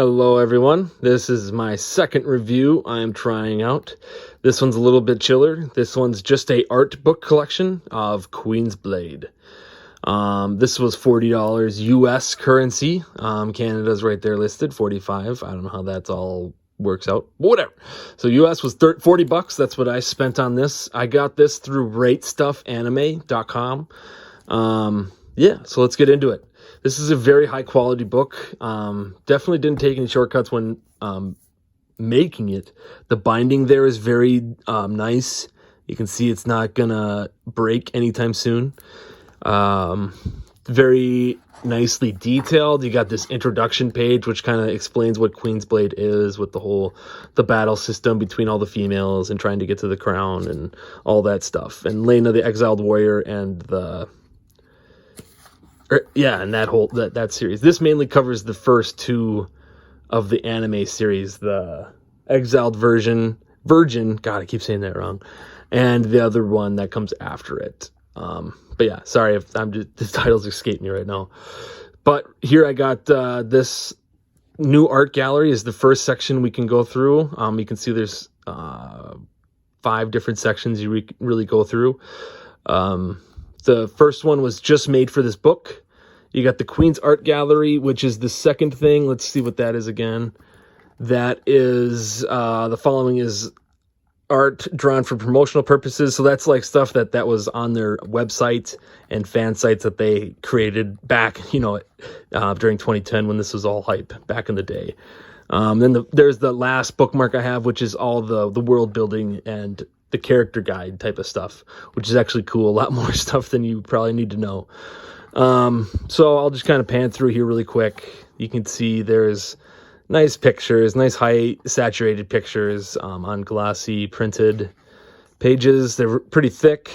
Hello everyone, this is my second review I'm trying out. This one's a little bit chiller. This one's just a art book collection of Queen's Blade. This was $40 US currency. Canada's right there listed, 45. I don't know how that's all works out, but whatever. So US was 40 bucks. That's what I spent on this. I got this through ratestuffanime.com. Yeah, so let's get into it. This is a very high quality book. Definitely didn't take any shortcuts when making it. The binding there is very nice. You can see it's not gonna break anytime soon. Very nicely detailed. You got this introduction page which kind of explains what Queen's Blade is, with the battle system between all the females and trying to get to the crown and all that stuff. And Lena the Exiled Warrior and and that series. This mainly covers the first two of the anime series, the Exiled Virgin, God, I keep saying that wrong, and the other one that comes after it. But yeah, sorry if the titles escape me right now. But here I got this new art gallery is the first section we can go through. You can see there's 5 different sections you really go through. The first one was just made for this book. You got the Queen's Art Gallery, which is the second thing. Let's see what that is again. That is, the following is art drawn for promotional purposes. So that's like stuff that was on their website and fan sites that they created back, during 2010 when this was all hype back in the day. Then there's the last bookmark I have, which is all the world building and the character guide type of stuff, which is actually cool. A lot more stuff than you probably need to know. So I'll just kind of pan through here really quick. You can see there's nice pictures, nice high saturated pictures on glossy printed pages. They're pretty thick.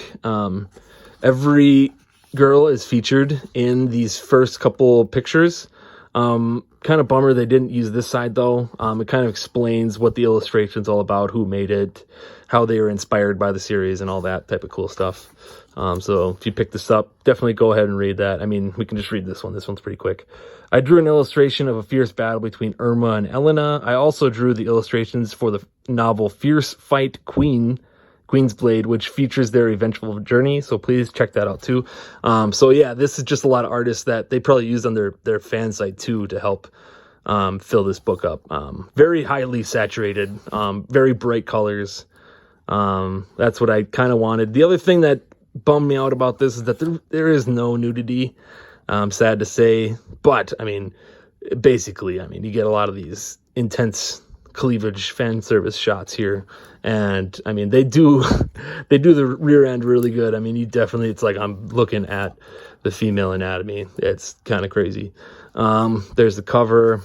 Every girl is featured in these first couple pictures. Kind of bummer they didn't use this side though. It kind of explains what the illustration's all about, who made it, how they were inspired by the series, and all that type of cool stuff. So if you pick this up, definitely go ahead and read that. I mean, we can just read this one. This one's pretty quick. I drew an illustration of a fierce battle between Irma and Elena. I also drew the illustrations for the novel Fierce Fight Queen's Blade, which features their eventual journey. So please check that out too. So yeah, this is just a lot of artists that they probably used on their fan site too to help fill this book up. Very highly saturated, very bright colors. That's what I kind of wanted. The other thing that bummed me out about this is that there is no nudity. Sad to say, but I mean, basically, you get a lot of these intense cleavage fan service shots here, and I mean, they do the rear end really good. I mean, it's like I'm looking at the female anatomy. It's kind of crazy. There's the cover.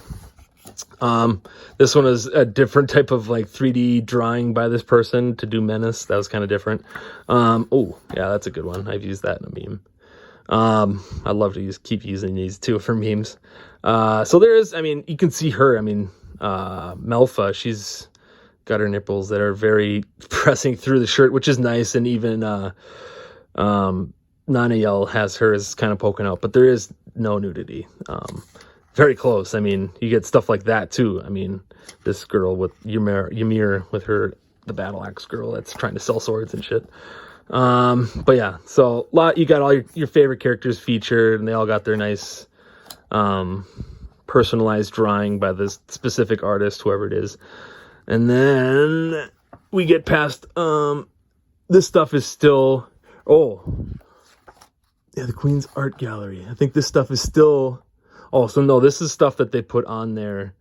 This one is a different type of like 3D drawing by this person to do Menace. That was kind of different. Oh yeah, that's a good one. I've used that in a meme. I love to keep using these too for memes. So there is, you can see her. Melfa, she's got her nipples that are very pressing through the shirt, which is nice. And even Nanael has hers kind of poking out, but there is no nudity. Very close. You get stuff like that too. This girl with Ymir with the battle axe girl that's trying to sell swords and shit. But yeah, so you got all your favorite characters featured, and they all got their nice personalized drawing by this specific artist, whoever it is. And then we get past this stuff is still the Queen's Art Gallery. I think this stuff is still this is stuff that they put on their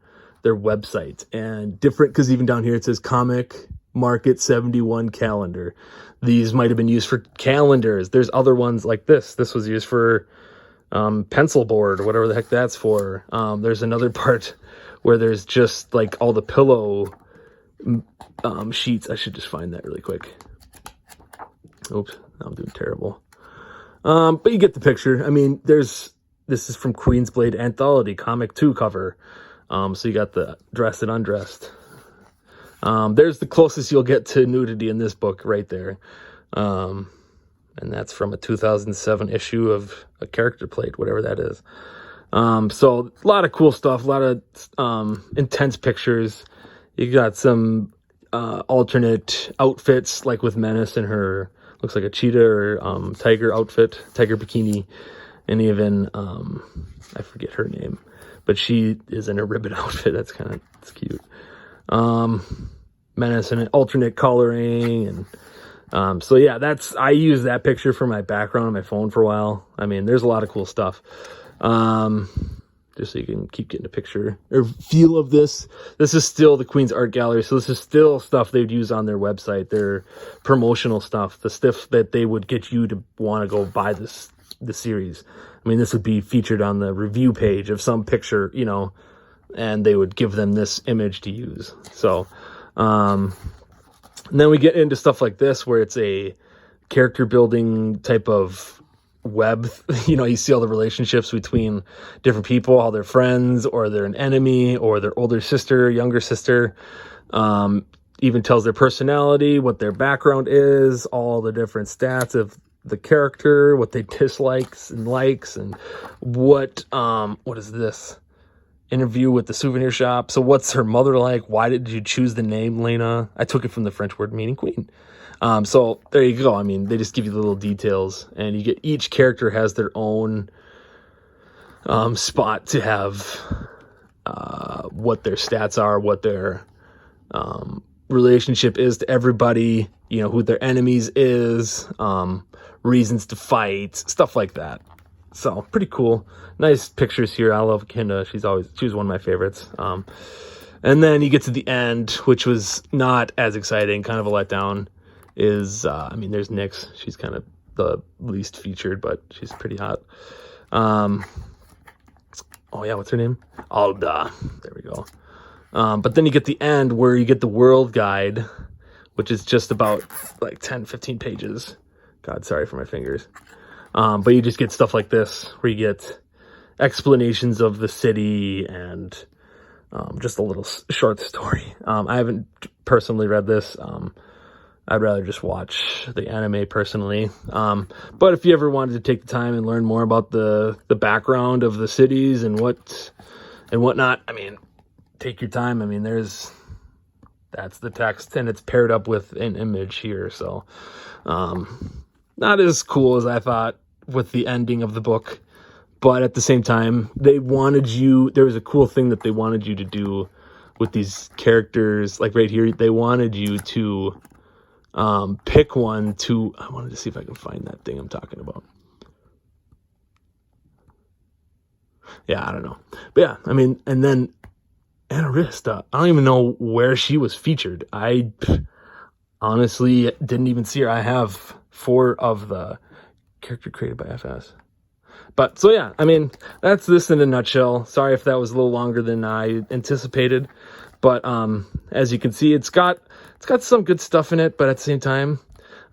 website, and different, because even down here it says Comic Market 71 calendar. These might have been used for calendars. There's other ones like this. This was used for pencil board or whatever the heck that's for. There's another part where there's just like all the pillow sheets. I should just find that really quick. Oops, I'm doing terrible. But you get the picture. This is from Queen's Blade Anthology Comic 2 cover. So you got the dressed and undressed. There's the closest you'll get to nudity in this book right there. And that's from a 2007 issue of a character plate, whatever that is. So a lot of cool stuff, a lot of intense pictures. You got some alternate outfits, like with Menace and her, looks like a cheetah or tiger outfit, tiger bikini, and even I forget her name, but she is in a ribbon outfit. It's cute. Menace and an alternate coloring, and so yeah, I use that picture for my background on my phone for a while. I mean, there's a lot of cool stuff. Just so you can keep getting a picture or feel of this. This is still the Queen's Art Gallery, so this is still stuff they'd use on their website, their promotional stuff, the stuff that they would get you to want to go buy the series. I mean, this would be featured on the review page of some picture, you know, and they would give them this image to use. So, and then we get into stuff like this where it's a character building type of web. You know, you see all the relationships between different people, how they're friends or they're an enemy or their older sister, younger sister. Even tells their personality, what their background is, all the different stats of the character, what they dislikes and likes, and what is this? Interview with the souvenir shop. So what's her mother like? Why did you choose the name Lena? I took it from the French word meaning queen. So there you go. I mean, they just give you the little details, and you get each character has their own spot to have what their stats are, what their relationship is to everybody, you know, who their enemies is, reasons to fight, stuff like that. So pretty cool. Nice pictures here. I love Kinda. She was one of my favorites. And then you get to the end, which was not as exciting, kind of a letdown. I mean, there's Nyx. She's kind of the least featured, but she's pretty hot. Oh yeah, what's her name? Alda. There we go. But then you get the end where you get the world guide, which is just about like 10, 15 pages. God, sorry for my fingers. But you just get stuff like this where you get explanations of the city and just a little short story. I haven't personally read this. I'd rather just watch the anime personally. But if you ever wanted to take the time and learn more about the background of the cities and whatnot, I mean, take your time. I mean, that's the text, and it's paired up with an image here. So, not as cool as I thought with the ending of the book, but at the same time, there was a cool thing that they wanted you to do with these characters. Like right here, they wanted you to pick one I wanted to see if I can find that thing I'm talking about. Yeah, I don't know. But yeah, I mean, and then Anarista, I don't even know where she was featured. I honestly didn't even see her. I have 4 of the character created by FS. But so yeah, I mean, that's this in a nutshell. Sorry if that was a little longer than I anticipated. But as you can see, it's got some good stuff in it, but at the same time,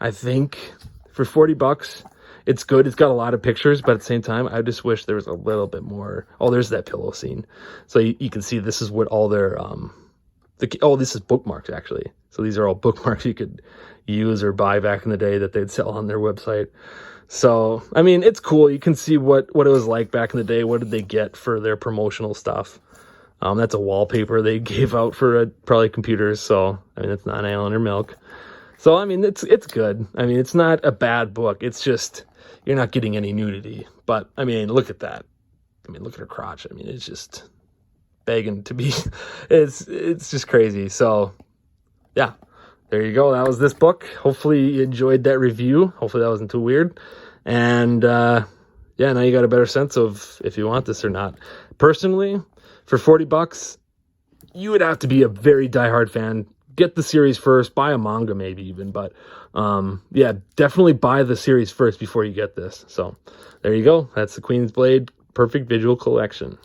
I think for $40, it's good. It's got a lot of pictures, but at the same time, I just wish there was a little bit more. Oh, there's that pillow scene. So you can see this is what all their this is bookmarks actually. So these are all bookmarks you could use or buy back in the day that they'd sell on their website. So, I mean, it's cool. You can see what it was like back in the day. What did they get for their promotional stuff? That's a wallpaper they gave out for probably computers. So, I mean, it's not Allen or Milk. So, I mean, it's good. I mean, it's not a bad book. It's just, you're not getting any nudity. But, I mean, look at that. I mean, look at her crotch. I mean, it's just begging to be, it's just crazy. So, yeah, there you go. That was this book. Hopefully you enjoyed that review. Hopefully that wasn't too weird. And, yeah, now you got a better sense of if you want this or not. Personally, for $40, you would have to be a very diehard fan. Get the series first, buy a manga maybe even, but yeah, definitely buy the series first before you get this. So there you go. That's the Queen's Blade Perfect Visual Collection.